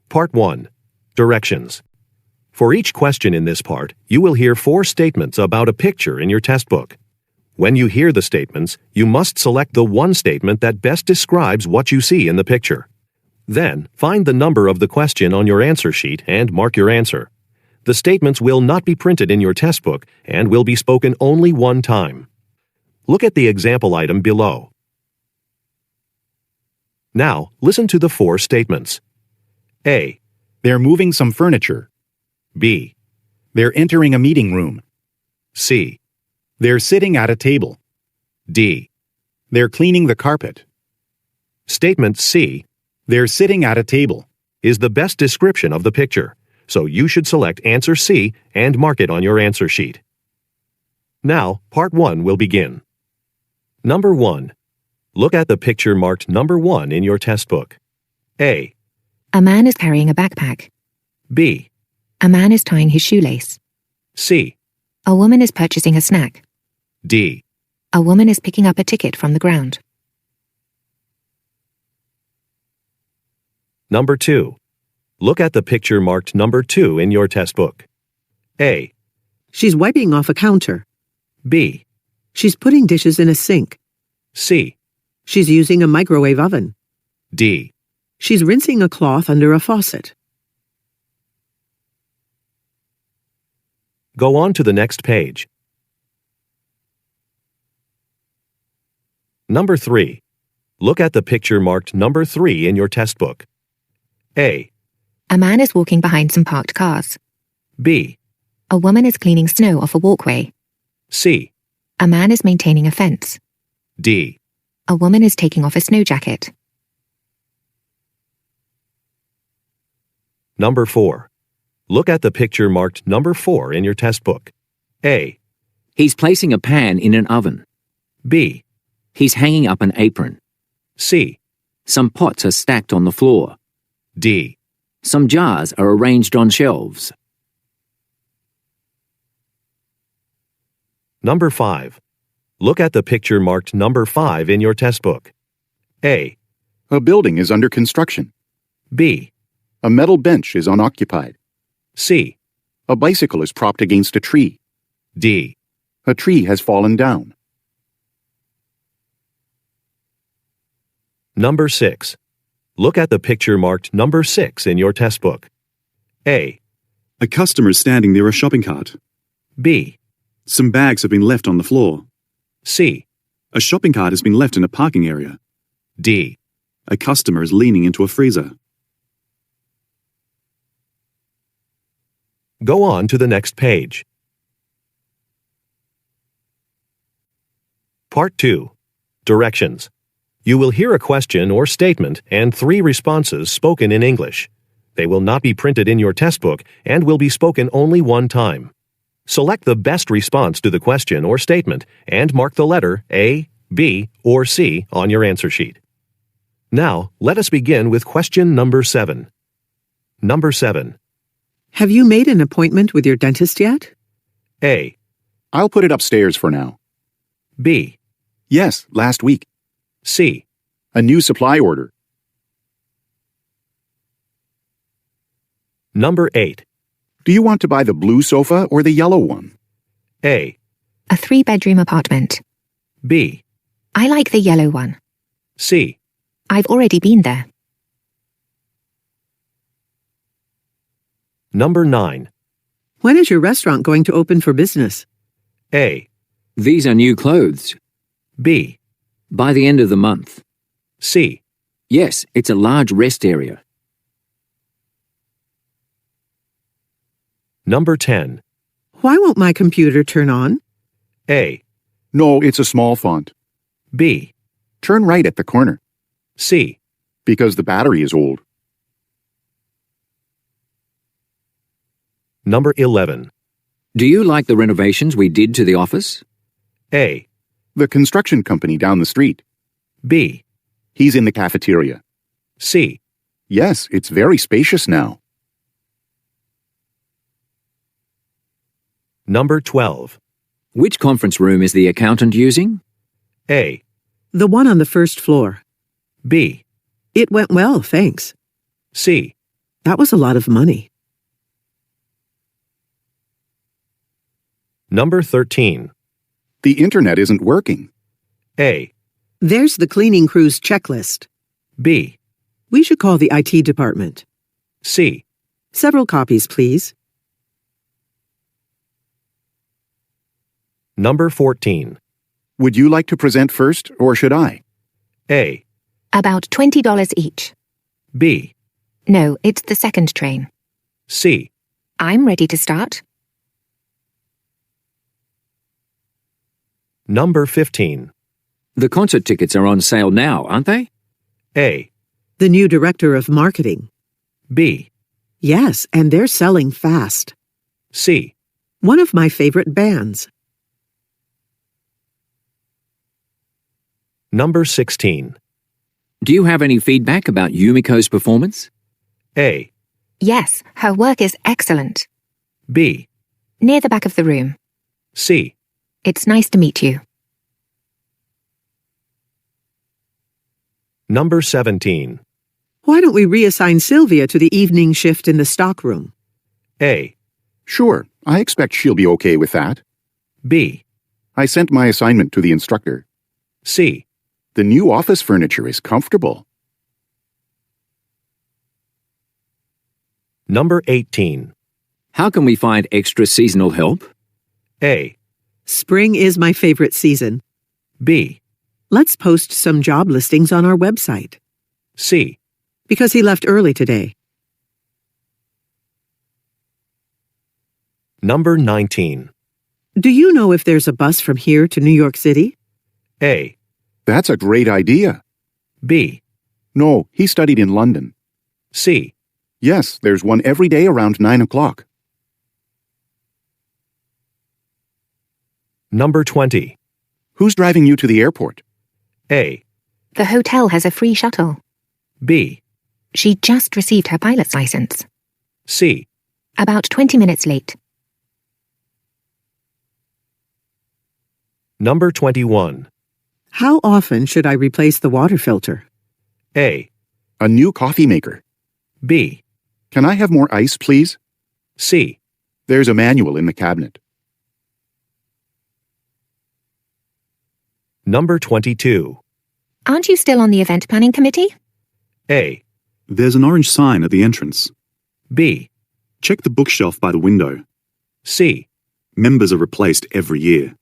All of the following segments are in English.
Part 1. Directions. For each question in this part, you will hear 4 statements about a picture in your test book. When you hear the statements, you must select the one statement that best describes what you see in the picture. Then, find the number of the question on your answer sheet and mark your answer. The statements will not be printed in your test book and will be spoken only one time. Look at the example item below. Now, listen to the 4 statements. A. They're moving some furniture. B. They're entering a meeting room. C. They're sitting at a table. D. They're cleaning the carpet. Statement C They're sitting at a table. is the best description of the picture, so you should select answer C and mark it on your answer sheet. Now, part 1 will begin. Number 1. Look at the picture marked number 1 in your test book. A. A man is carrying a backpack. B. A man is tying his shoelace. C. A woman is purchasing a snack. D. A woman is picking up a ticket from the ground. Number 2. Look at the picture marked number 2 in your test book. A. She's wiping off a counter. B. She's putting dishes in a sink. C. She's using a microwave oven. D. She's rinsing a cloth under a faucet. Go on to the next page. Number 3. Look at the picture marked number 3 in your test book. A. A man is walking behind some parked cars. B. A woman is cleaning snow off a walkway. C. A man is maintaining a fence. D. A woman is taking off a snow jacket. Number 4. Look at the picture marked number 4 in your test book. A. He's placing a pan in an oven. B. He's hanging up an apron. C. Some pots are stacked on the floor. D. Some jars are arranged on shelves. Number 5. Look at the picture marked number 5 in your test book. A. A building is under construction. B. A metal bench is unoccupied. C. A bicycle is propped against a tree. D. A tree has fallen down. Number 6. Look at the picture marked number 6 in your test book. A. A customer is standing near a shopping cart. B. Some bags have been left on the floor. C. A shopping cart has been left in a parking area. D. A customer is leaning into a freezer. Go on to the next page. Part 2. Directions. You will hear a question or statement and 3 responses spoken in English. They will not be printed in your test book and will be spoken only one time. Select the best response to the question or statement and mark the letter A, B, or C on your answer sheet. Now, let us begin with question number 7. Number 7. Have you made an appointment with your dentist yet? A. I'll put it upstairs for now. B. Yes, last week. C. A new supply order. Number 8. Do you want to buy the blue sofa or the yellow one? A. A 3-bedroom apartment. B. I like the yellow one. C. I've already been there. Number 9. When is your restaurant going to open for business? A. These are new clothes. B. By the end of the month. C. Yes, it's a large rest area. Number 10. Why won't my computer turn on? A. No, it's a small font. B. Turn right at the corner. C. Because the battery is old. Number 11. Do you like the renovations we did to the office? A. The construction company down the street. B. He's in the cafeteria. C. Yes, it's very spacious now. Number 12. Which conference room is the accountant using? A. The one on the first floor. B. It went well, thanks. C. That was a lot of money. Number 13. The internet isn't working. A. There's the cleaning crew's checklist. B. We should call the IT department. C. Several copies, please. Number 14. Would you like to present first, or should I? A. About $20 each. B. No, it's the second train. C. I'm ready to start. Number 15. The concert tickets are on sale now, aren't they? A. The new director of marketing. B. Yes, and they're selling fast. C. One of my favorite bands. Number 16. Do you have any feedback about Yumiko's performance? A. Yes, her work is excellent. B. Near the back of the room. C. It's nice to meet you. Number 17. Why don't we reassign Sylvia to the evening shift in the stockroom? A. Sure, I expect she'll be okay with that. B. I sent my assignment to the instructor. C. The new office furniture is comfortable. Number 18. How can we find extra seasonal help? A. Spring is my favorite season. B. Let's post some job listings on our website. C. Because he left early today. Number 19. Do you know if there's a bus from here to New York City? A. That's a great idea. B. No, he studied in London. C. Yes, there's one every day around 9 o'clock. Number 20. Who's driving you to the airport? A. The hotel has a free shuttle. B. She just received her pilot's license. C. About 20 minutes late. Number 21. How often should I replace the water filter? A. A new coffee maker. B. Can I have more ice, please? C. There's a manual in the cabinet. Number 22. Aren't you still on the event planning committee? A. There's an orange sign at the entrance. B. Check the bookshelf by the window. C. Members are replaced every year.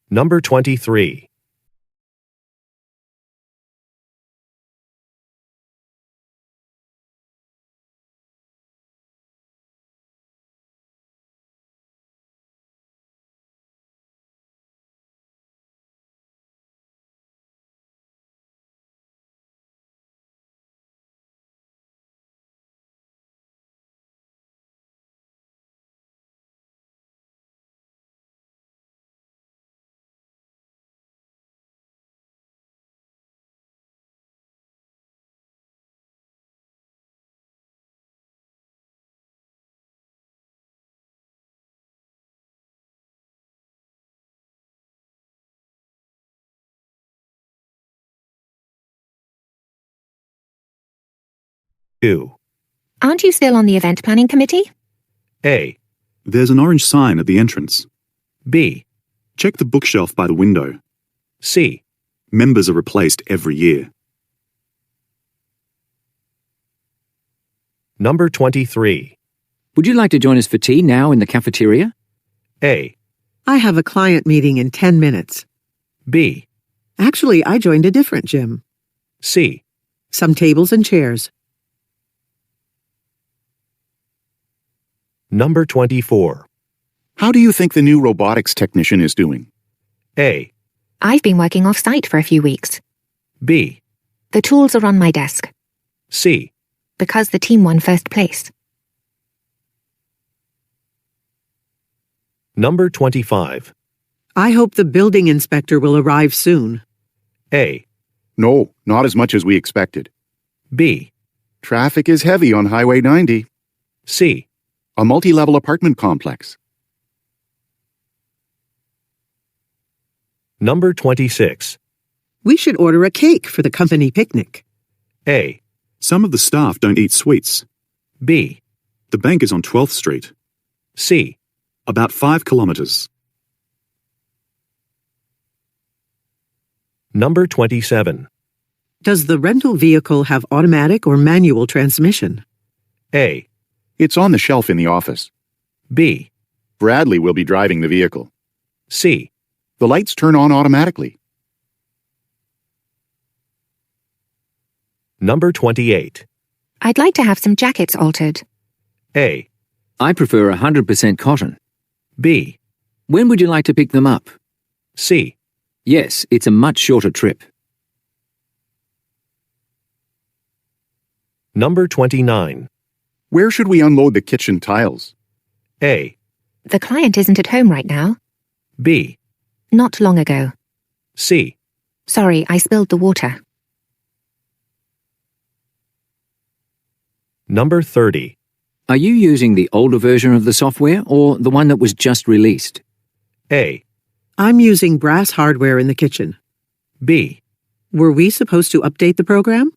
Number 23. Aren't you still on the event planning committee? A. There's an orange sign at the entrance. B. Check the bookshelf by the window. C. Members are replaced every year. Number 23. Would you like to join us for tea now in the cafeteria? A. I have a client meeting in 10 minutes. B. Actually, I joined a different gym. C. Some tables and chairs. Number 24. How do you think the new robotics technician is doing? A. I've been working off-site for a few weeks. B. The tools are on my desk. C. Because the team won first place. Number 25. I hope the building inspector will arrive soon. A. No, not as much as we expected. B. Traffic is heavy on Highway 90. C. A multi-level apartment complex. Number 26. We should order a cake for the company picnic. A. Some of the staff don't eat sweets. B. The bank is on 12th Street. C. About 5 kilometers. Number 27. Does the rental vehicle have automatic or manual transmission? A. It's on the shelf in the office. B. Bradley will be driving the vehicle. C. The lights turn on automatically. Number 28. I'd like to have some jackets altered. A. I prefer 100% cotton. B. When would you like to pick them up? C. Yes, it's a much shorter trip. Number 29. Where should we unload the kitchen tiles? A. The client isn't at home right now. B. Not long ago. C. Sorry, I spilled the water. Number 30. Are you using the older version of the software or the one that was just released? A. I'm using brass hardware in the kitchen. B. Were we supposed to update the program?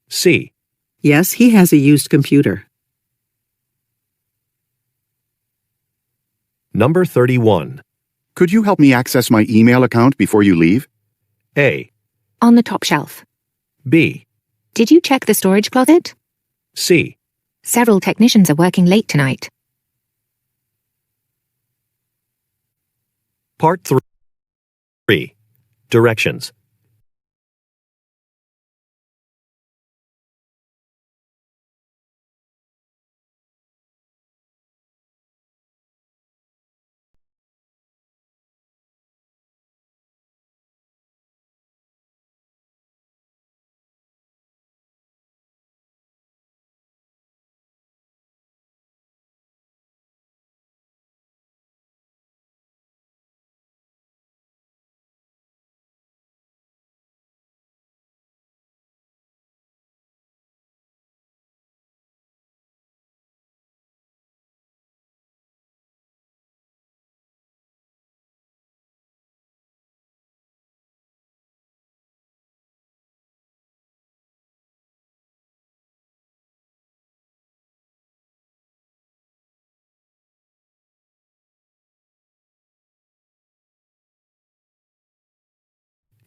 C. Yes, he has a used computer. Number 31. Could you help me access my email account before you leave? A. On the top shelf. B. Did you check the storage closet? C. Several technicians are working late tonight. Part 3. Directions.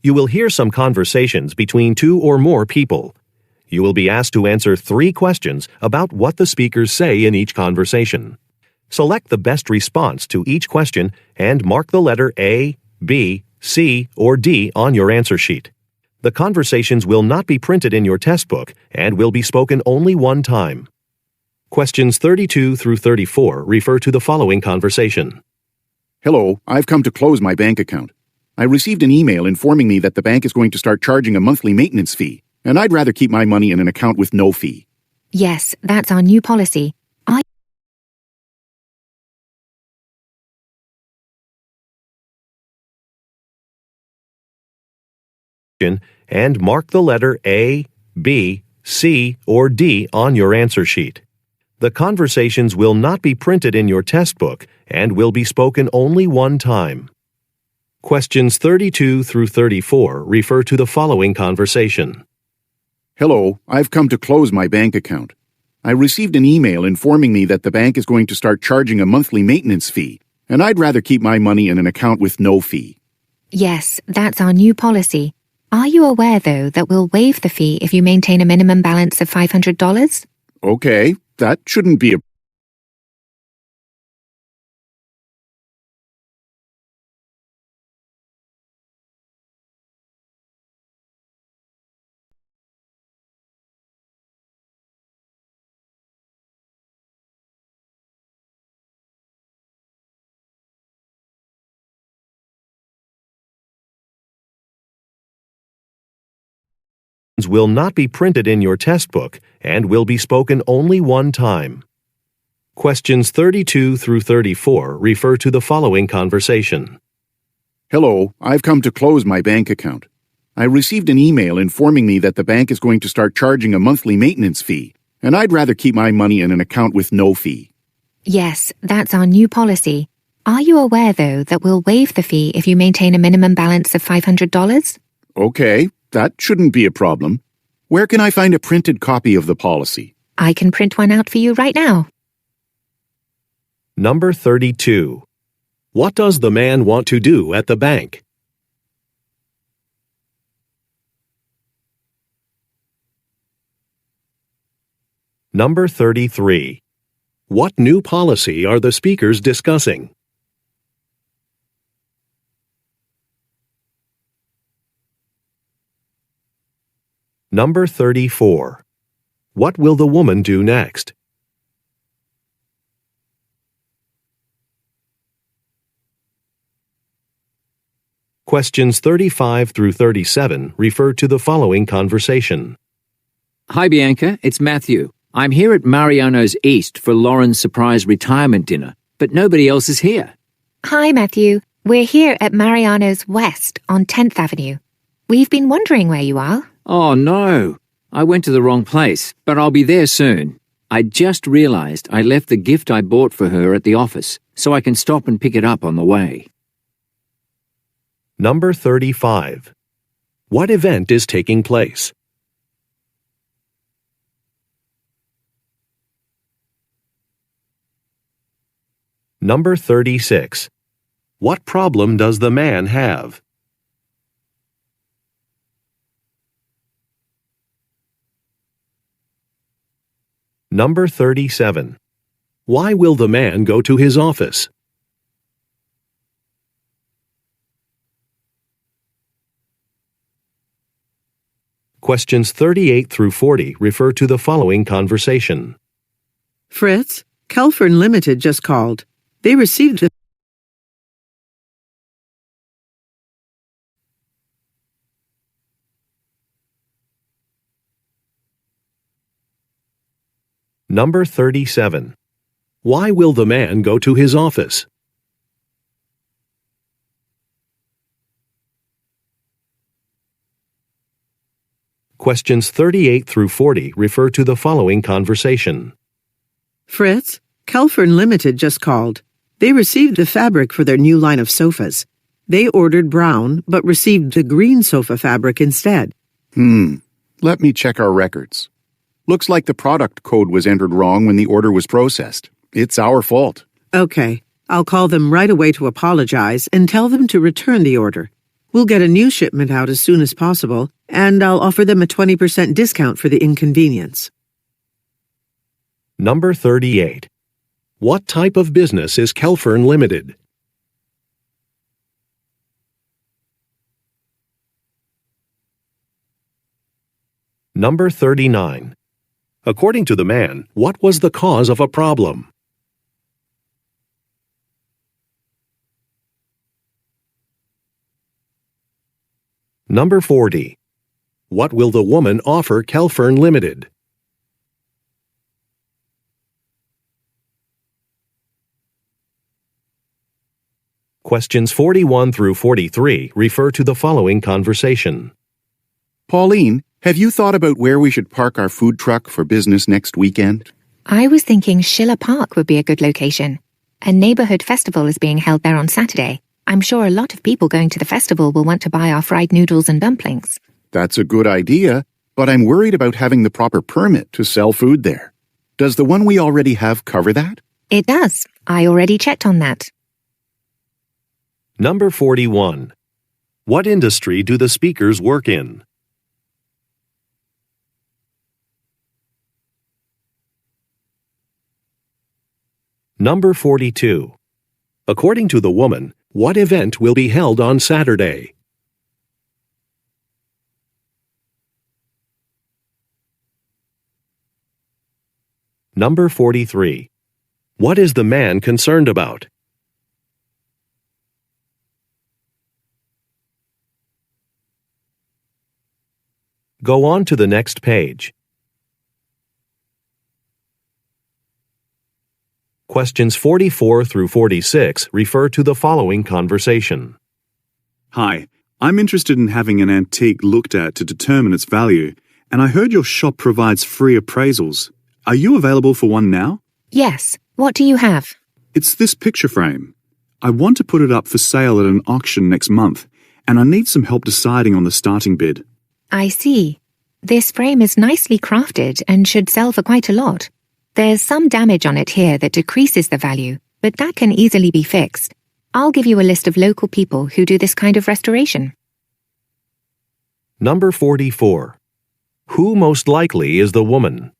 You will hear some conversations between two or more people. You will be asked to answer 3 questions about what the speakers say in each conversation. Select the best response to each question and mark the letter A, B, C, or D on your answer sheet. The conversations will not be printed in your test book and will be spoken only one time. Questions 32 through 34 refer to the following conversation. Hello, I've come to close my bank account. I received an email informing me that the bank is going to start charging a monthly maintenance fee, and I'd rather keep my money in an account with no fee. Yes, that's our new policy. And mark the letter A, B, C, or D on your answer sheet. The conversations will not be printed in your test book and will be spoken only one time. Questions 32 through 34 refer to the following conversation. Hello, I've come to close my bank account. I received an email informing me that the bank is going to start charging a monthly maintenance fee, and I'd rather keep my money in an account with no fee. Yes, that's our new policy. Are you aware, though, that we'll waive the fee if you maintain a minimum balance of $500? Okay, that shouldn't be a Will not be printed in your test book and will be spoken only one time. Questions 32 through 34 refer to the following conversation. Hello, I've come to close my bank account. I received an email informing me that the bank is going to start charging a monthly maintenance fee, and I'd rather keep my money in an account with no fee. Yes, that's our new policy. Are you aware, though, that we'll waive the fee if you maintain a minimum balance of $500? Okay, that shouldn't be a problem. Where can I find a printed copy of the policy? I can print one out for you right now. Number 32. What does the man want to do at the bank? Number 33. What new policy are the speakers discussing? Number 34. What will the woman do next? Questions 35 through 37 refer to the following conversation. Hi, Bianca. It's Matthew. I'm here at Mariano's East for Lauren's surprise retirement dinner, but nobody else is here. Hi, Matthew. We're here at Mariano's West on 10th Avenue. We've been wondering where you are. Oh, no. I went to the wrong place, but I'll be there soon. I just realized I left the gift I bought for her at the office, so I can stop and pick it up on the way. Number 35. What event is taking place? Number 36. What problem does the man have? Number 37. Why will the man go to his office? Questions 38 through 40 refer to the following conversation. Fritz, Kelfern Limited just called. They received the Number 37. Why will the man go to his office? Questions 38 through 40 refer to the following conversation. Fritz, Kelfern Limited just called. They received the fabric for their new line of sofas. They ordered brown, but received the green sofa fabric instead. Let me check our records. Looks like the product code was entered wrong when the order was processed. It's our fault. Okay, I'll call them right away to apologize and tell them to return the order. We'll get a new shipment out as soon as possible, and I'll offer them a 20% discount for the inconvenience. Number 38. What type of business is Kelfern Limited? Number 39. According to the man, what was the cause of a problem? Number 40. What will the woman offer Kelfern Limited? Questions 41 through 43 refer to the following conversation. Pauline, have you thought about where we should park our food truck for business next weekend? I was thinking Schiller Park would be a good location. A neighborhood festival is being held there on Saturday. I'm sure a lot of people going to the festival will want to buy our fried noodles and dumplings. That's a good idea, but I'm worried about having the proper permit to sell food there. Does the one we already have cover that? It does. I already checked on that. Number 41. What industry do the speakers work in? Number 42. According to the woman, what event will be held on Saturday? Number 43. What is the man concerned about? Go on to the next page. Questions 44 through 46 refer to the following conversation. Hi, I'm interested in having an antique looked at to determine its value, and I heard your shop provides free appraisals. Are you available for one now? Yes. What do you have? It's this picture frame. I want to put it up for sale at an auction next month, and I need some help deciding on the starting bid. I see. This frame is nicely crafted and should sell for quite a lot. There's some damage on it here that decreases the value, but that can easily be fixed. I'll give you a list of local people who do this kind of restoration. Number 44. Who most likely is the woman?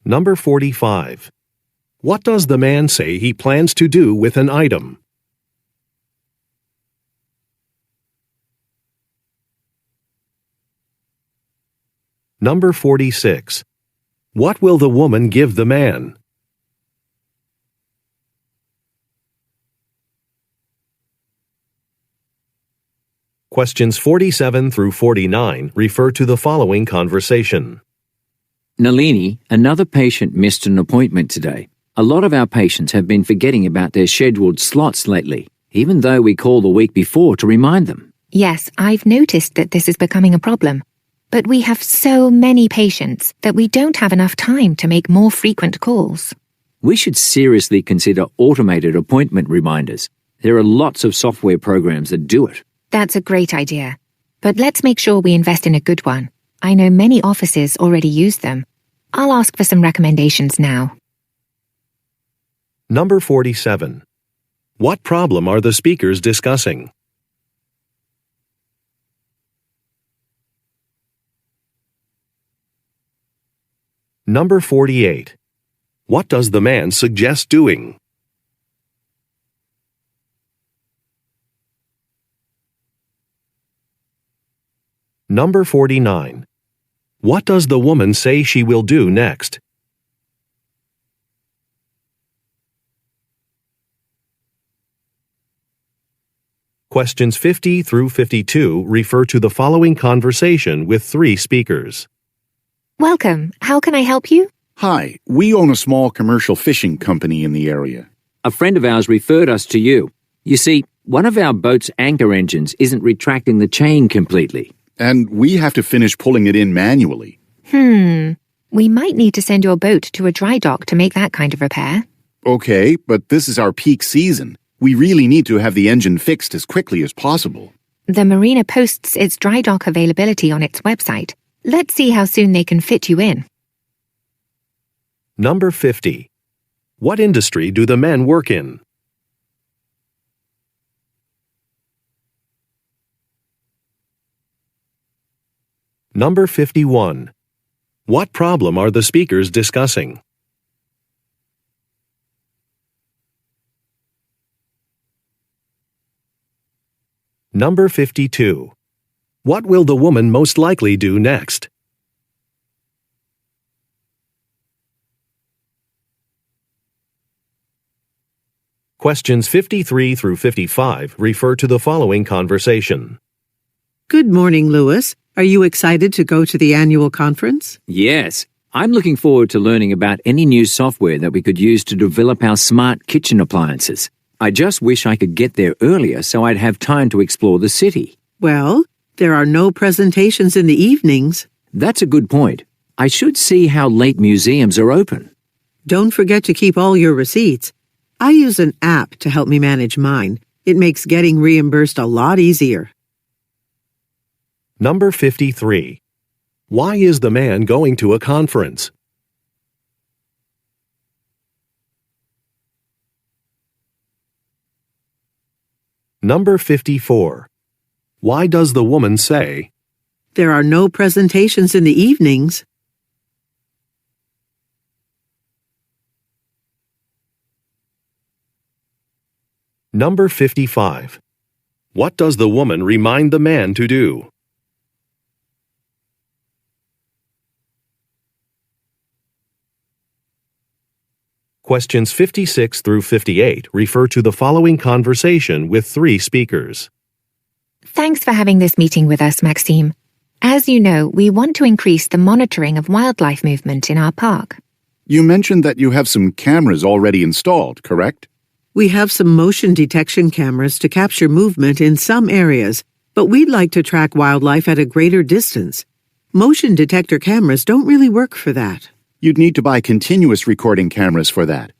Number 45. What does the man say he plans to do with an item? Number 46. What will the woman give the man? Questions 47 through 49 refer to the following conversation. Nalini, another patient missed an appointment today. A lot of our patients have been forgetting about their scheduled slots lately, even though we call the week before to remind them. Yes, I've noticed that this is becoming a problem. But we have so many patients that we don't have enough time to make more frequent calls. We should seriously consider automated appointment reminders. There are lots of software programs that do it. That's a great idea. But let's make sure we invest in a good one. I know many offices already use them. I'll ask for some recommendations now. Number 47. What problem are the speakers discussing? Number 48. What does the man suggest doing? Number 49. What does the woman say she will do next? Questions 50 through 52 refer to the following conversation with 3 speakers. Welcome. How can I help you? Hi, we own a small commercial fishing company in the area. A friend of ours referred us to you. You see, one of our boat's anchor engines isn't retracting the chain completely. And we have to finish pulling it in manually. We might need to send your boat to a dry dock to make that kind of repair. Okay, but this is our peak season. We really need to have the engine fixed as quickly as possible. The marina posts its dry dock availability on its website. Let's see how soon they can fit you in. Number 50. What industry do the men work in? Number 51. What problem are the speakers discussing? Number 52. What will the woman most likely do next? Questions 53 through 55 refer to the following conversation. Good morning, Louis. Are you excited to go to the annual conference? Yes, I'm looking forward to learning about any new software that we could use to develop our smart kitchen appliances. I just wish I could get there earlier so I'd have time to explore the city. Well, there are no presentations in the evenings. That's a good point. I should see how late museums are open. Don't forget to keep all your receipts. I use an app to help me manage mine. It makes getting reimbursed a lot easier. Number 53. Why is the man going to a conference? Number 54. Why does the woman say, There are no presentations in the evenings. Number 55. What does the woman remind the man to do? Questions 56 through 58 refer to the following conversation with 3 speakers. Thanks for having this meeting with us, Maxime. As you know, we want to increase the monitoring of wildlife movement in our park. You mentioned that you have some cameras already installed, correct? We have some motion detection cameras to capture movement in some areas, but we'd like to track wildlife at a greater distance. Motion detector cameras don't really work for that. You'd need to buy continuous recording cameras for that.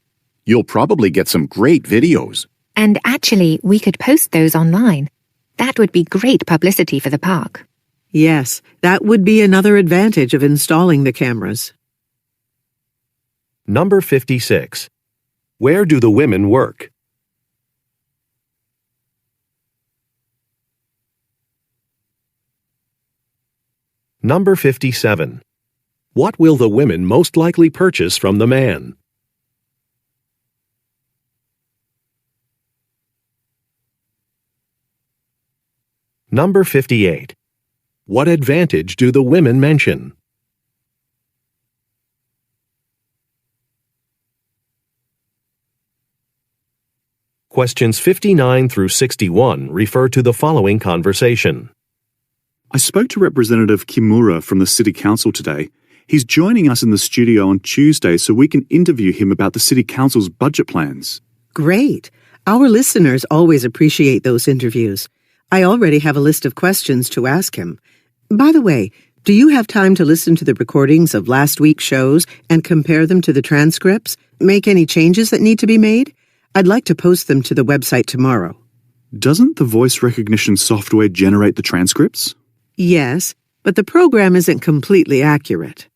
You'll probably get some great videos. And actually, we could post those online. That would be great publicity for the park. Yes, that would be another advantage of installing the cameras. Number 56. Where do the women work? Number 57. What will the women most likely purchase from the man? Number 58. What advantage do the women mention? Questions 59 through 61 refer to the following conversation. I spoke to Representative Kimura from the City Council today. He's joining us in the studio on Tuesday so we can interview him about the City Council's budget plans. Great. Our listeners always appreciate those interviews. I already have a list of questions to ask him. By the way, do you have time to listen to the recordings of last week's shows and compare them to the transcripts? Make any changes that need to be made? I'd like to post them to the website tomorrow. Doesn't the voice recognition software generate the transcripts? Yes, but the program isn't completely accurate.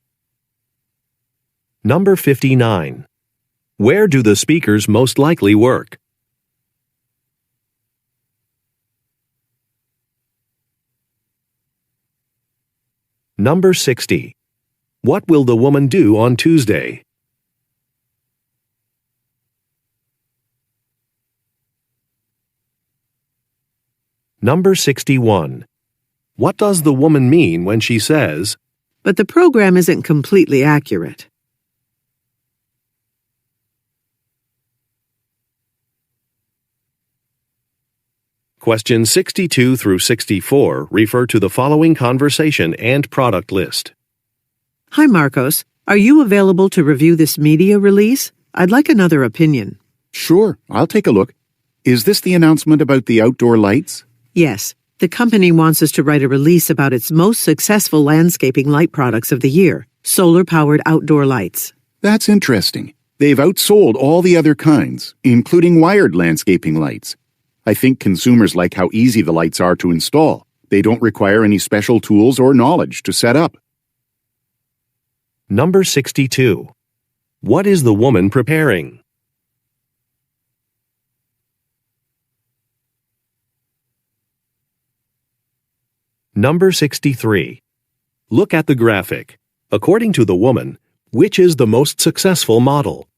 Number 59. Where do the speakers most likely work? Number 60. What will the woman do on Tuesday? Number 61. What does the woman mean when she says, But the program isn't completely accurate? Questions 62 through 64 refer to the following conversation and product list. Hi, Marcos. Are you available to review this media release? I'd like another opinion. Sure, I'll take a look. Is this the announcement about the outdoor lights? Yes, the company wants us to write a release about its most successful landscaping light products of the year, solar-powered outdoor lights. That's interesting. They've outsold all the other kinds, including wired landscaping lights. I think consumers like how easy the lights are to install. They don't require any special tools or knowledge to set up. Number 62. What is the woman preparing? Number 63. Look at the graphic. According to the woman, which is the most successful model?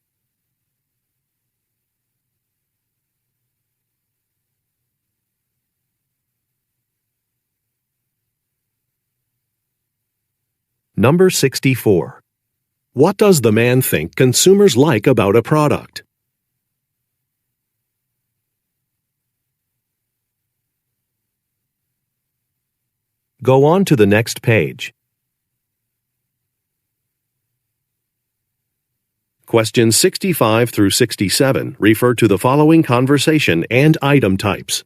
Number 64. What does the man think consumers like about a product? Go on to the next page. Questions 65 through 67 refer to the following conversation and item types.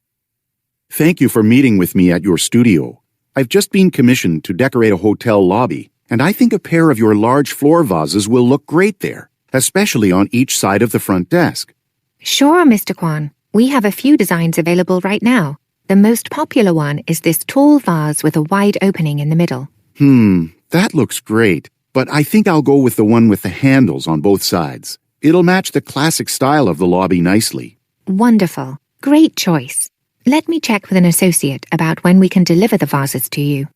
Thank you for meeting with me at your studio. I've just been commissioned to decorate a hotel lobby, and I think a pair of your large floor vases will look great there, especially on each side of the front desk. Sure, Mr. Kwan. We have a few designs available right now. The most popular one is this tall vase with a wide opening in the middle. That looks great, but I think I'll go with the one with the handles on both sides. It'll match the classic style of the lobby nicely. Wonderful. Great choice. Let me check with an associate about when we can deliver the vases to you.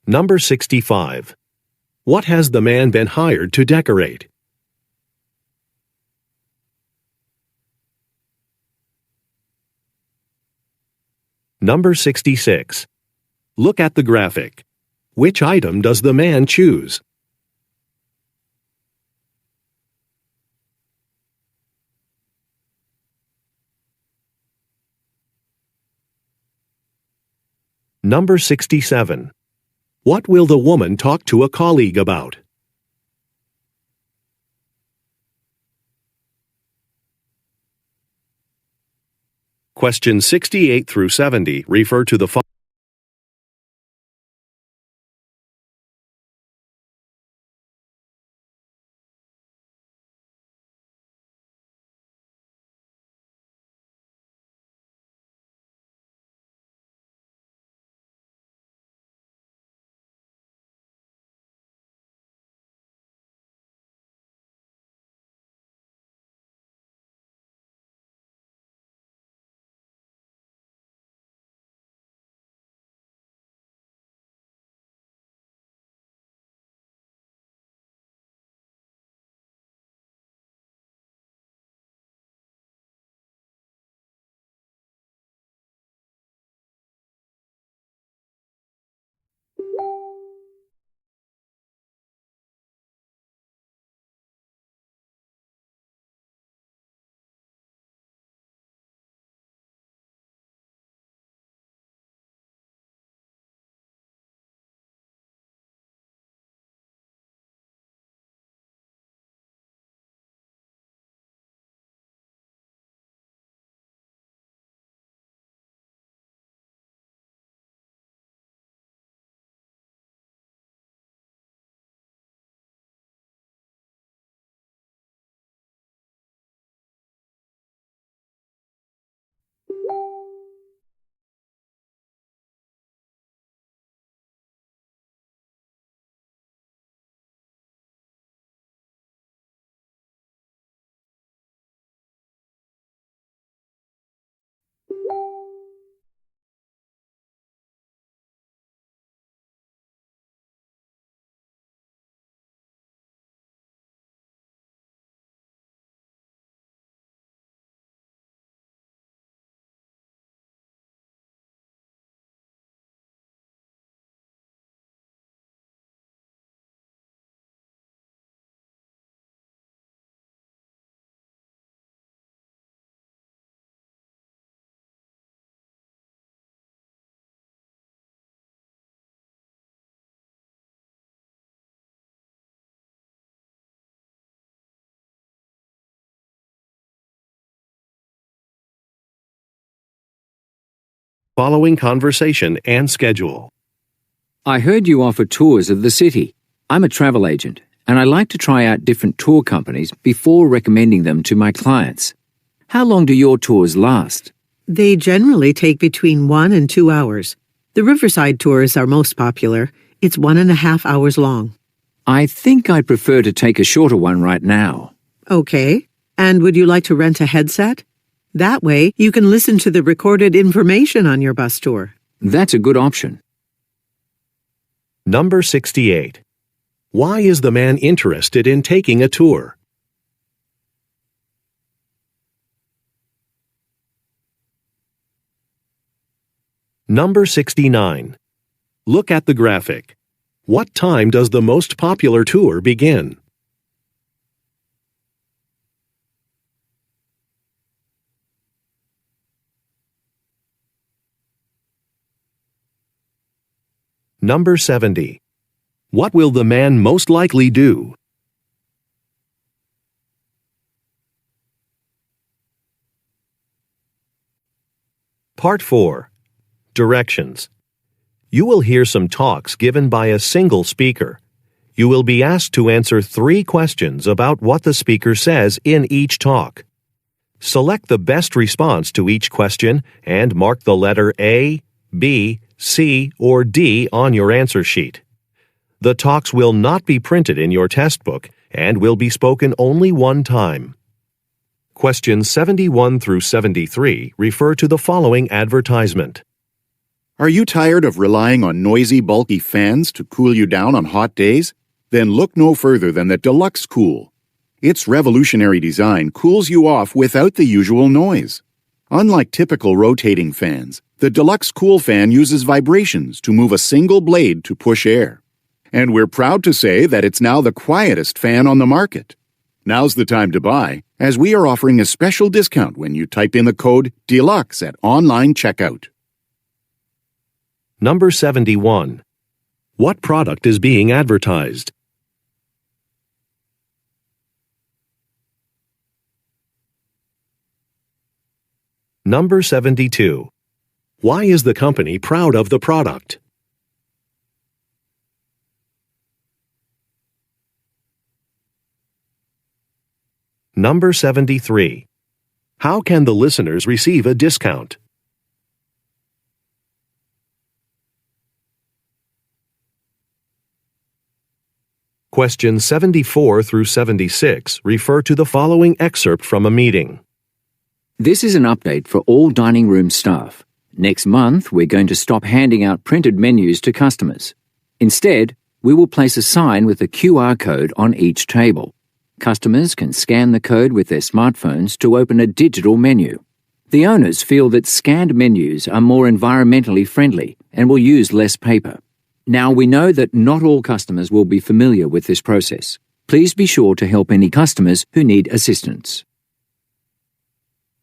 Number 65. What has the man been hired to decorate? Number 66. Look at the graphic. Which item does the man choose? Number 67. What will the woman talk to a colleague about? Questions 68 through 70 refer to the following. following conversation and schedule. I heard you offer tours of the city. I'm a travel agent, and I like to try out different tour companies before recommending them to my clients. How long do your tours last? They generally take between 1 and 2 hours. The Riverside tours are most popular. It's 1.5 hours long. I think I'd prefer to take a shorter one right now. Okay. And would you like to rent a headset? That way, you can listen to the recorded information on your bus tour. That's a good option. Number 68. Why is the man interested in taking a tour? Number 69. Look at the graphic. What time does the most popular tour begin? Number 70. What will the man most likely do? Part 4. Directions. You will hear some talks given by a single speaker. You will be asked to answer 3 questions about what the speaker says in each talk. Select the best response to each question and mark the letter A, B, C, or D on your answer sheet. The talks will not be printed in your test book and will be spoken only one time. Questions 71 through 73 refer to the following advertisement. Are you tired of relying on noisy, bulky fans to cool you down on hot days? Then look no further than the Deluxe Cool. Its revolutionary design cools you off without the usual noise. Unlike typical rotating fans, the Deluxe Cool fan uses vibrations to move a single blade to push air. And we're proud to say that it's now the quietest fan on the market. Now's the time to buy, as we are offering a special discount when you type in the code DELUXE at online checkout. Number 71. What product is being advertised? Number 72. Why is the company proud of the product? Number 73. How can the listeners receive a discount? Questions 74 through 76 refer to the following excerpt from a meeting. This is an update for all dining room staff. Next month, we're going to stop handing out printed menus to customers. Instead, we will place a sign with a QR code on each table. Customers can scan the code with their smartphones to open a digital menu. The owners feel that scanned menus are more environmentally friendly and will use less paper. Now, we know that not all customers will be familiar with this process. Please be sure to help any customers who need assistance.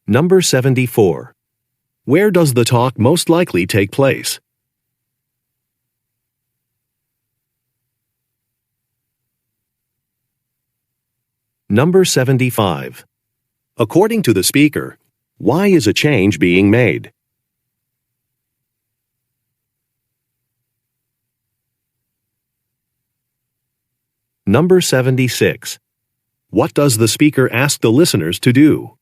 Number 74. Where does the talk most likely take place? Number 75. According to the speaker, why is a change being made? Number 76. What does the speaker ask the listeners to do?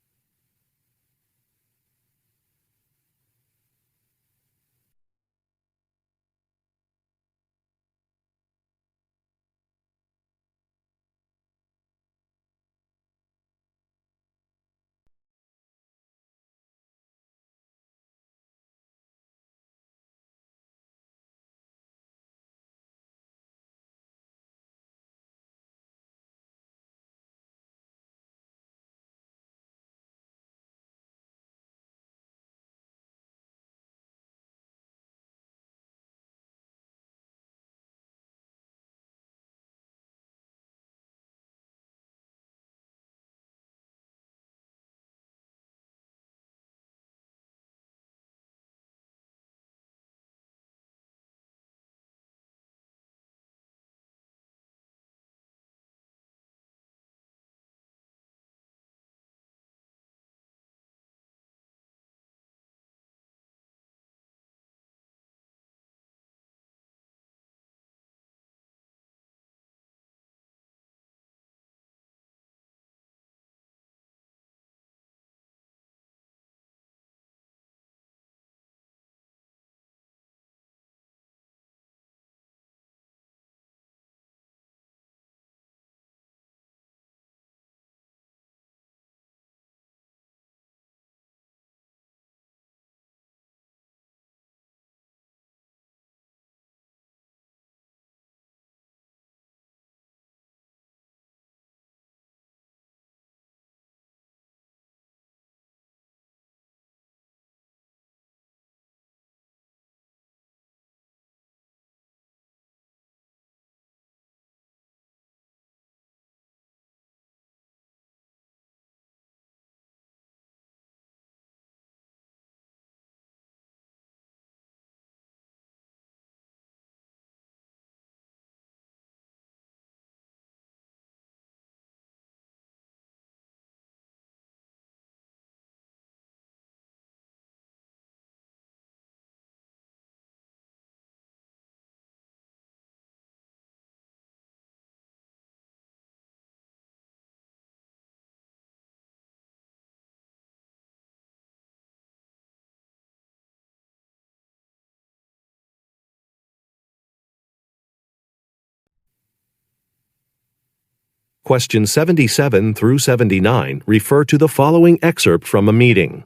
Questions 77 through 79 refer to the following excerpt from a meeting.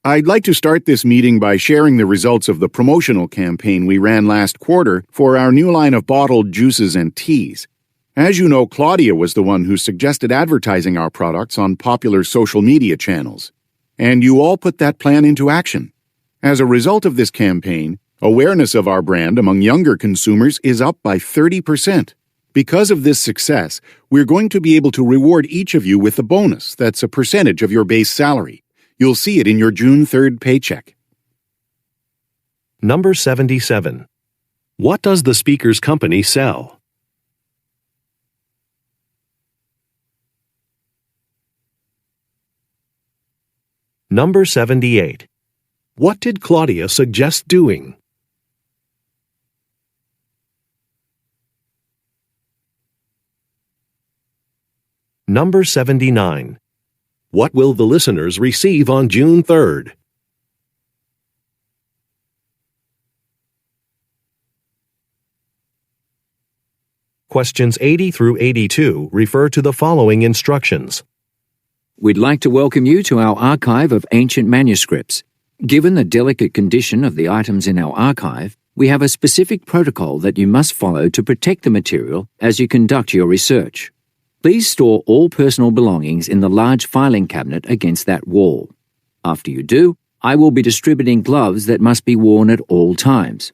I'd like to start this meeting by sharing the results of the promotional campaign we ran last quarter for our new line of bottled juices and teas. As you know, Claudia was the one who suggested advertising our products on popular social media channels. And you all put that plan into action. As a result of this campaign, awareness of our brand among younger consumers is up by 30%. Because of this success, we're going to be able to reward each of you with a bonus that's a percentage of your base salary. You'll see it in your June 3rd paycheck. Number 77. What does the speaker's company sell? Number 78. What did Claudia suggest doing? Number 79. What will the listeners receive on June 3rd? Questions 80 through 82 refer to the following instructions. We'd like to welcome you to our archive of ancient manuscripts. Given the delicate condition of the items in our archive, we have a specific protocol that you must follow to protect the material as you conduct your research. Please store all personal belongings in the large filing cabinet against that wall. After you do, I will be distributing gloves that must be worn at all times.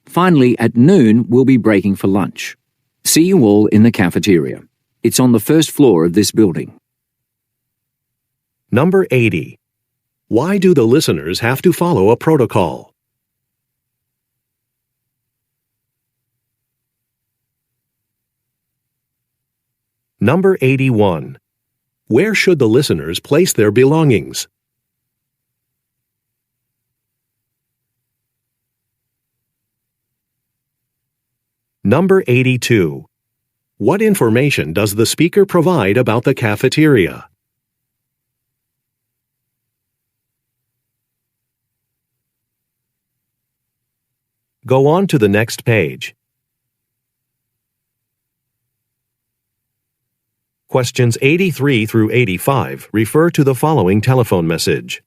Finally, at noon, we'll be breaking for lunch. See you all in the cafeteria. It's on the first floor of this building. Number 80. Why do the listeners have to follow a protocol? Number 81. Where should the listeners place their belongings? Number 82. What information does the speaker provide about the cafeteria? Go on to the next page. Questions 83 through 85 refer to the following telephone message.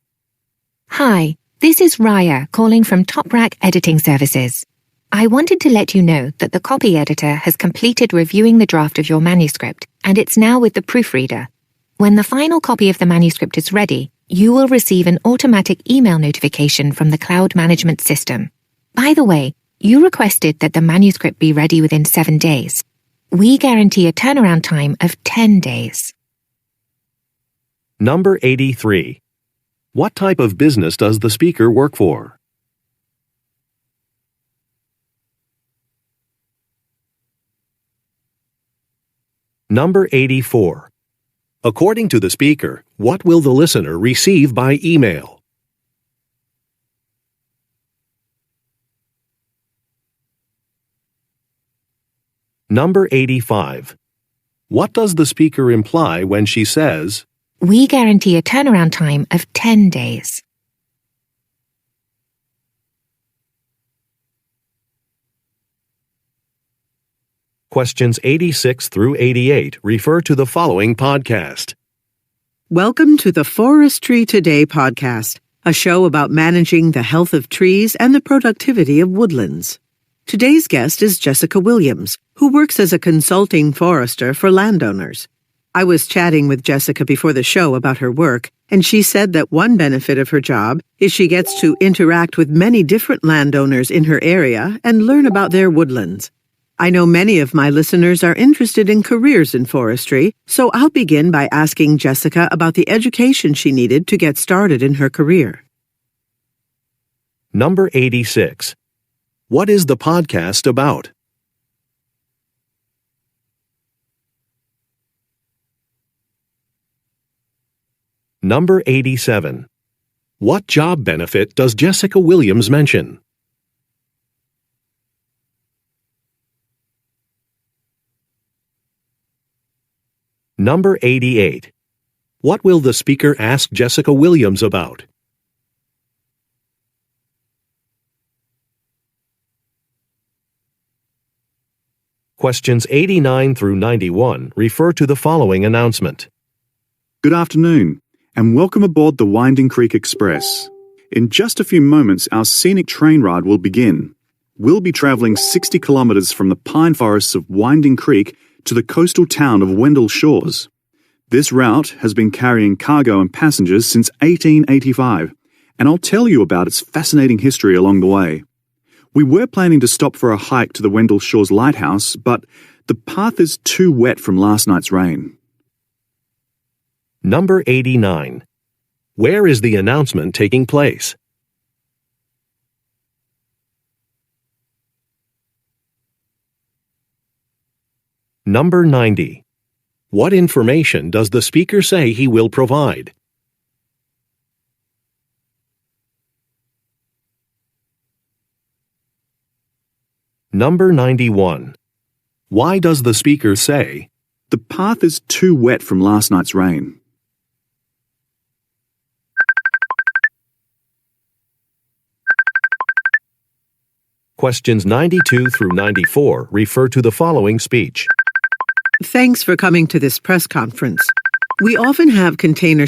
Hi, this is Raya calling from Top Rack Editing Services. I wanted to let you know that the copy editor has completed reviewing the draft of your manuscript, and it's now with the proofreader. When the final copy of the manuscript is ready, you will receive an automatic email notification from the cloud management system. By the way, you requested that the manuscript be ready within 7 days. We guarantee a turnaround time of 10 days. Number 83. What type of business does the speaker work for? Number 84. According to the speaker, what will the listener receive by email? Number 85. What does the speaker imply when she says, We guarantee a turnaround time of 10 days. Questions 86 through 88 refer to the following podcast. Welcome to the Forestry Today podcast, a show about managing the health of trees and the productivity of woodlands. Today's guest is Jessica Williams, who works as a consulting forester for landowners. I was chatting with Jessica before the show about her work, and she said that one benefit of her job is she gets to interact with many different landowners in her area and learn about their woodlands. I know many of my listeners are interested in careers in forestry, so I'll begin by asking Jessica about the education she needed to get started in her career. Number 86. What is the podcast about? Number 87. What job benefit does Jessica Williams mention? Number 88. What will the speaker ask Jessica Williams about? Questions 89 through 91 refer to the following announcement. Good afternoon, and welcome aboard the Winding Creek Express. In just a few moments, our scenic train ride will begin. We'll be travelling 60 kilometres from the pine forests of Winding Creek to the coastal town of Wendell Shores. This route has been carrying cargo and passengers since 1885, and I'll tell you about its fascinating history along the way. We were planning to stop for a hike to the Wendell Shores Lighthouse, but the path is too wet from last night's rain. Number 89. Where is the announcement taking place? Number 90. What information does the speaker say he will provide? Number 91. Why does the speaker say, The path is too wet from last night's rain? Questions 92 through 94 refer to the following speech. Thanks for coming to this press conference. We often have container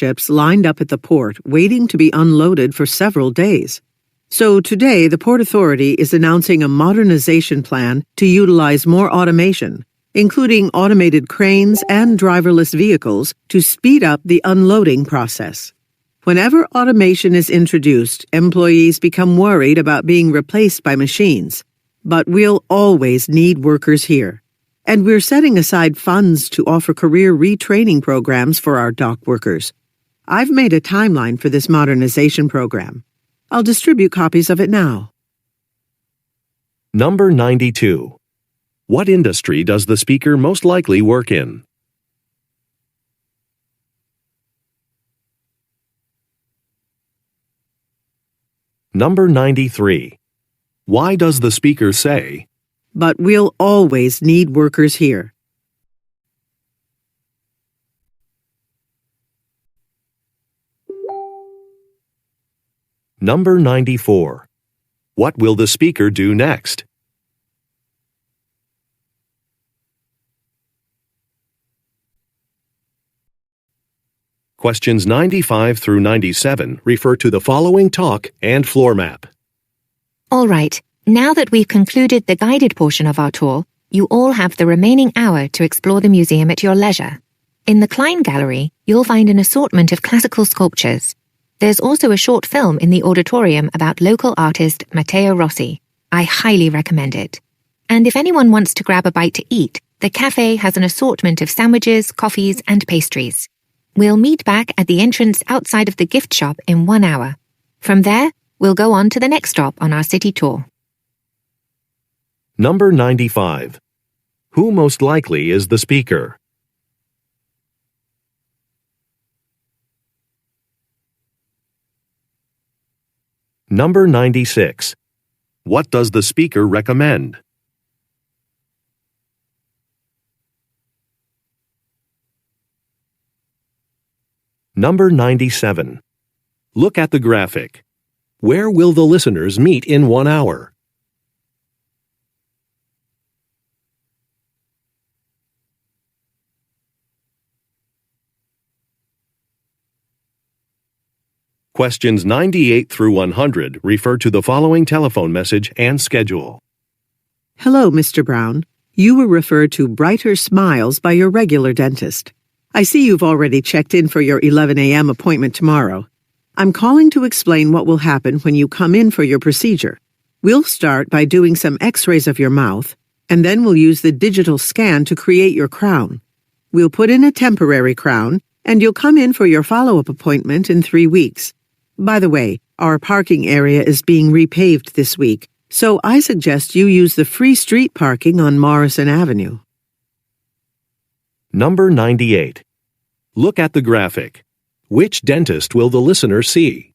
ships lined up at the port waiting to be unloaded for several days. So today, the Port Authority is announcing a modernization plan to utilize more automation, including automated cranes and driverless vehicles, to speed up the unloading process. Whenever automation is introduced, employees become worried about being replaced by machines. But we'll always need workers here. And we're setting aside funds to offer career retraining programs for our dock workers. I've made a timeline for this modernization program. I'll distribute copies of it now. Number 92. What industry does the speaker most likely work in? Number 93. Why does the speaker say, But we'll always need workers here. Number 94. What will the speaker do next? Questions 95 through 97 refer to the following talk and floor map. All right, now that we've concluded the guided portion of our tour, you all have the remaining hour to explore the museum at your leisure. In the Klein Gallery, you'll find an assortment of classical sculptures. There's also a short film in the auditorium about local artist Matteo Rossi. I highly recommend it. And if anyone wants to grab a bite to eat, the cafe has an assortment of sandwiches, coffees, and pastries. We'll meet back at the entrance outside of the gift shop in 1 hour. From there, we'll go on to the next stop on our city tour. Number 95. Who most likely is the speaker? Number 96. What does the speaker recommend? Number 97. Look at the graphic. Where will the listeners meet in 1 hour? Questions 98 through 100 refer to the following telephone message and schedule. Hello, Mr. Brown. You were referred to Brighter Smiles by your regular dentist. I see you've already checked in for your 11 a.m. appointment tomorrow. I'm calling to explain what will happen when you come in for your procedure. We'll start by doing some x-rays of your mouth, and then we'll use the digital scan to create your crown. We'll put in a temporary crown, and you'll come in for your follow-up appointment in 3 weeks. By the way, our parking area is being repaved this week, so I suggest you use the free street parking on Morrison Avenue. Number 98. Look at the graphic. Which dentist will the listener see?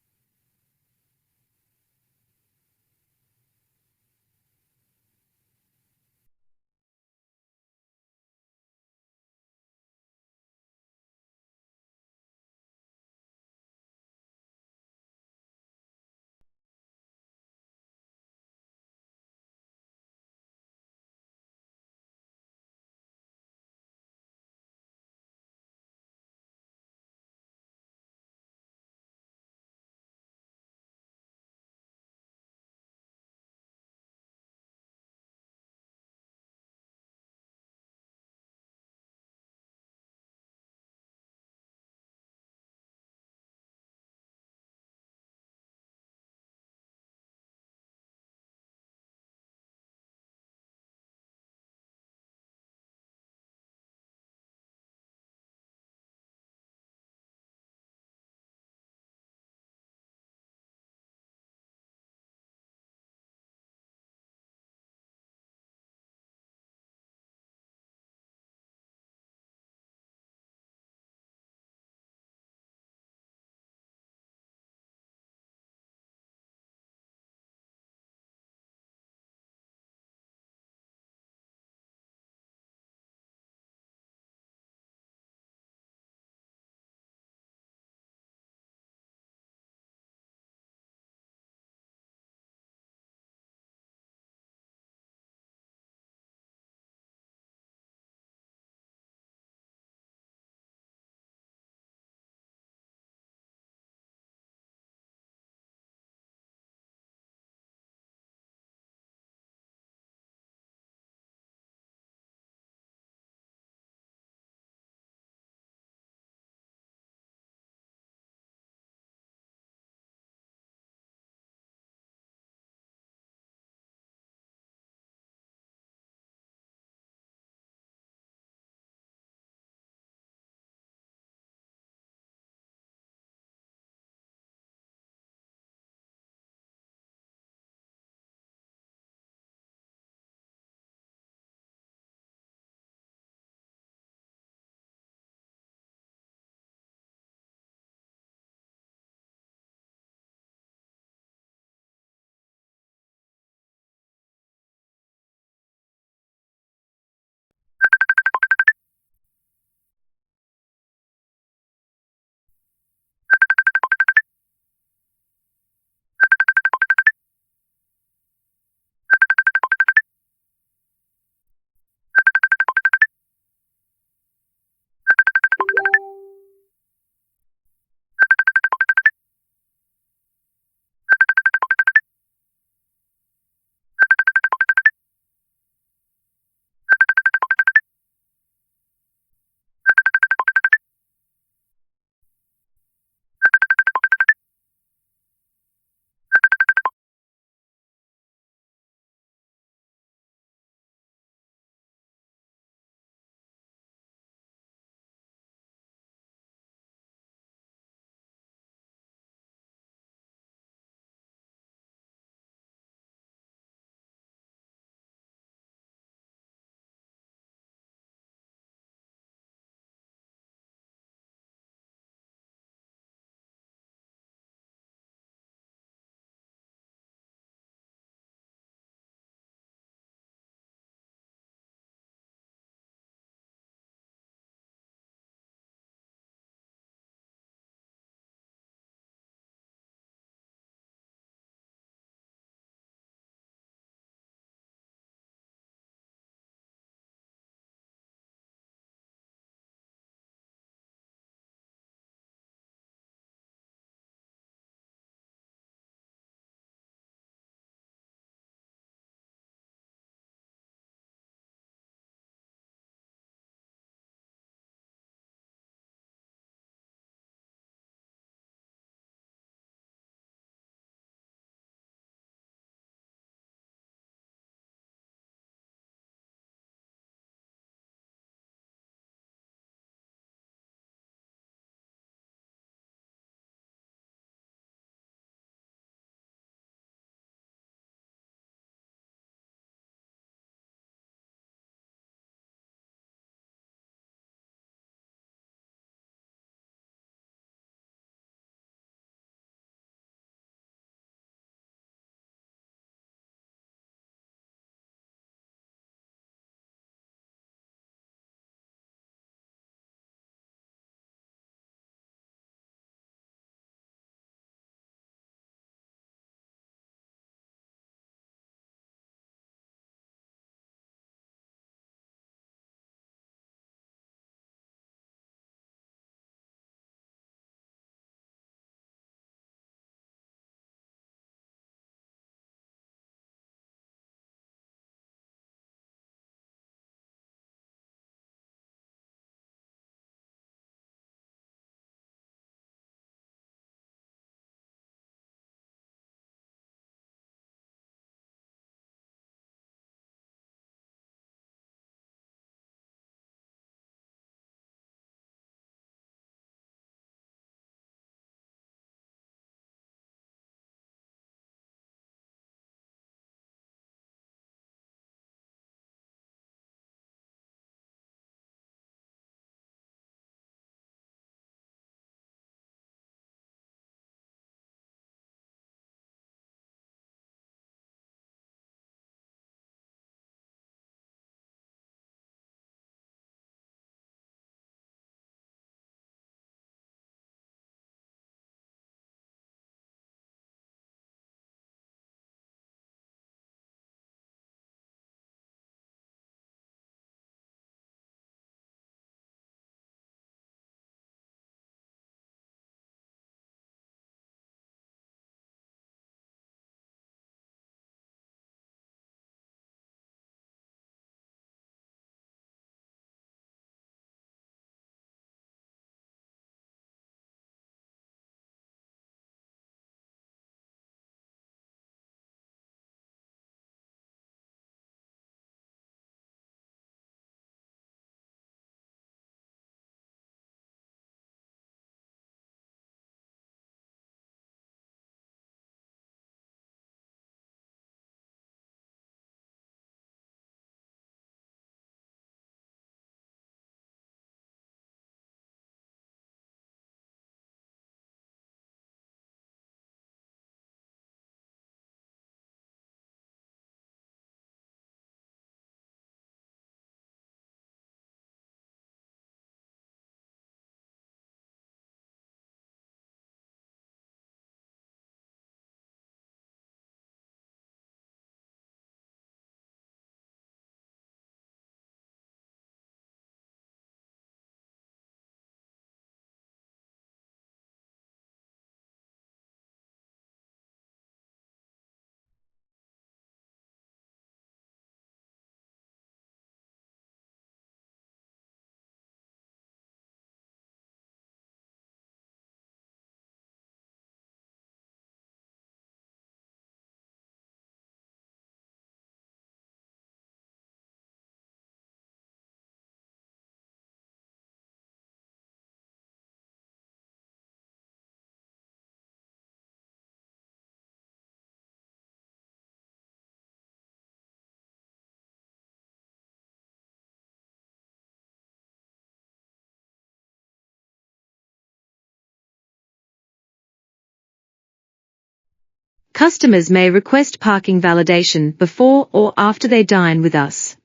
Customers may request parking validation before or after they dine with us.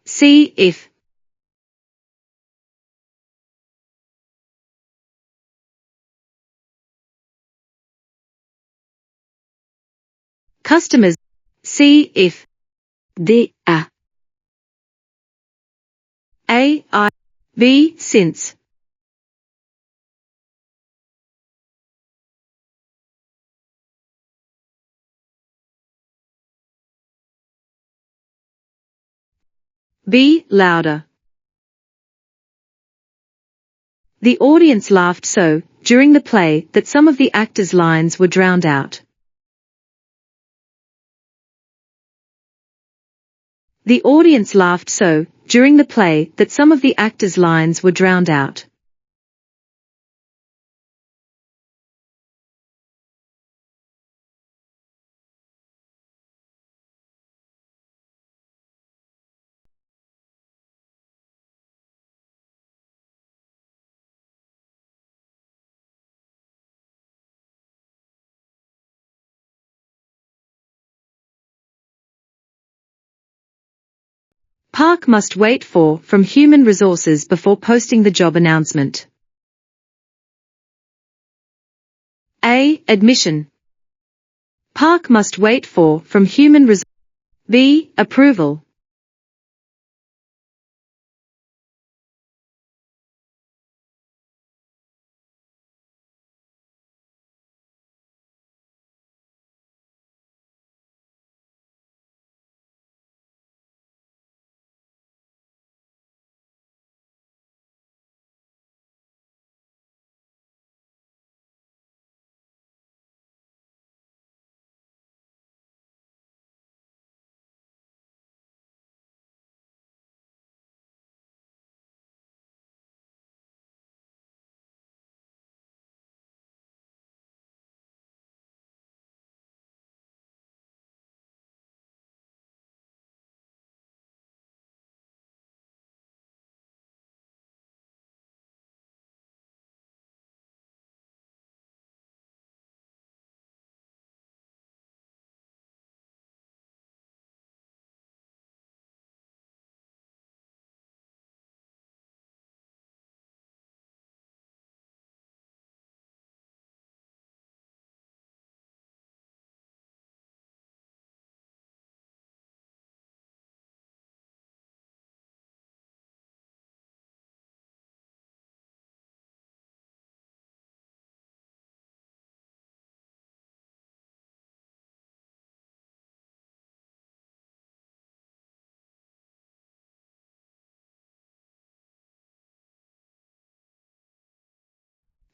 See if. Customers. See if. The A, I, B, since. B, louder. The audience laughed so during the play that some of the actors' lines were drowned out. The audience laughed so during the play that some of the actors' lines were drowned out. Park must wait for from Human Resources before posting the job announcement. A, admission. Park must wait for from Human Resources. B, approval.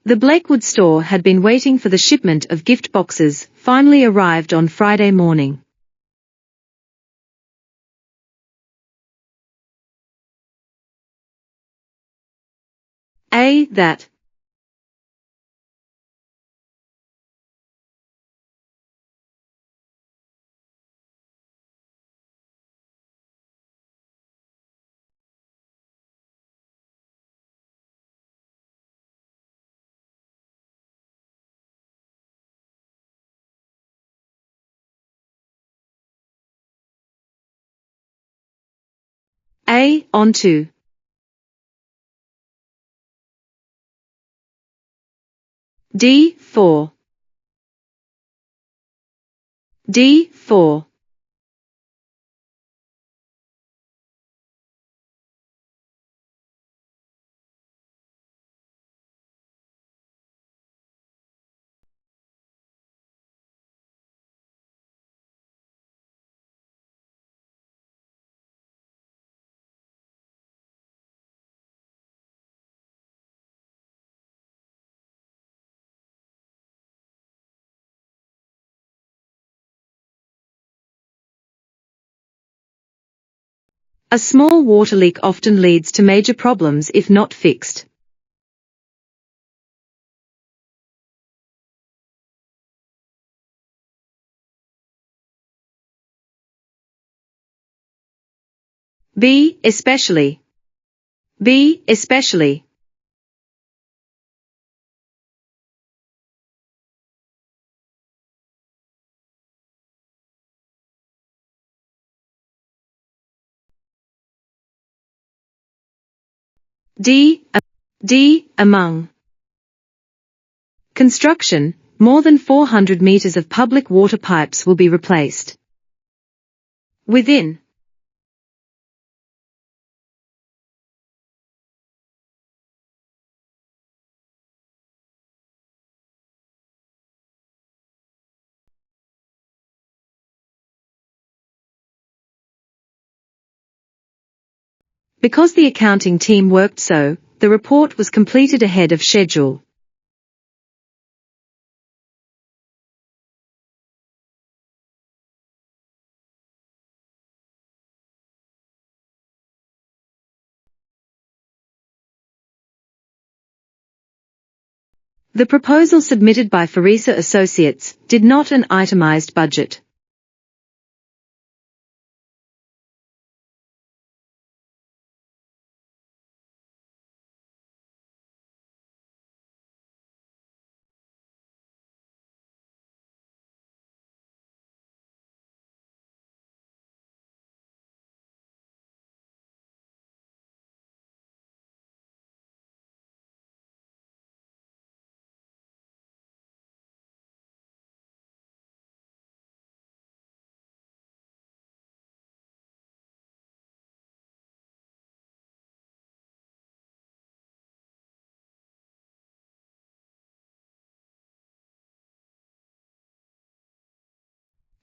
The Blakewood store had been waiting for the shipment of gift boxes, finally arrived on Friday morning. A, that. A, onto. D, for. D, for. A small water leak often leads to major problems if not fixed. B. Especially. B. Especially. D. D. Among. Construction. More than 400 meters of public water pipes will be replaced. Within. Because the accounting team worked so, the report was completed ahead of schedule. The proposal submitted by Farisa Associates did not an itemized budget.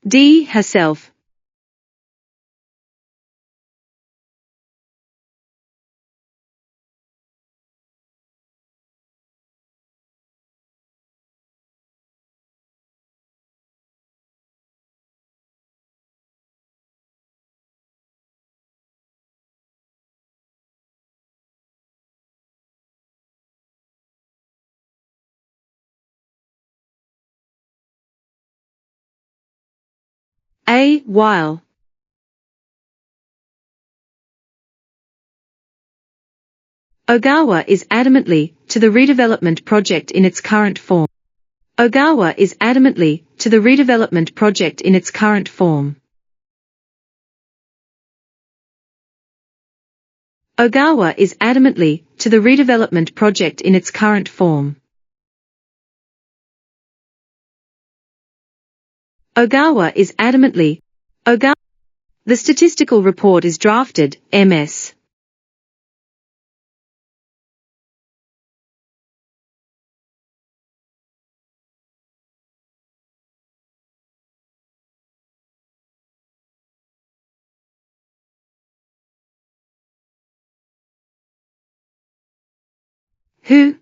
D. Herself. A. While. Ogawa is adamantly to the redevelopment project in its current form. Ogawa is adamantly to the redevelopment project in its current form. Ogawa is adamantly to the redevelopment project in its current form. Ogawa is adamantly. The statistical report is drafted, Ms. Who?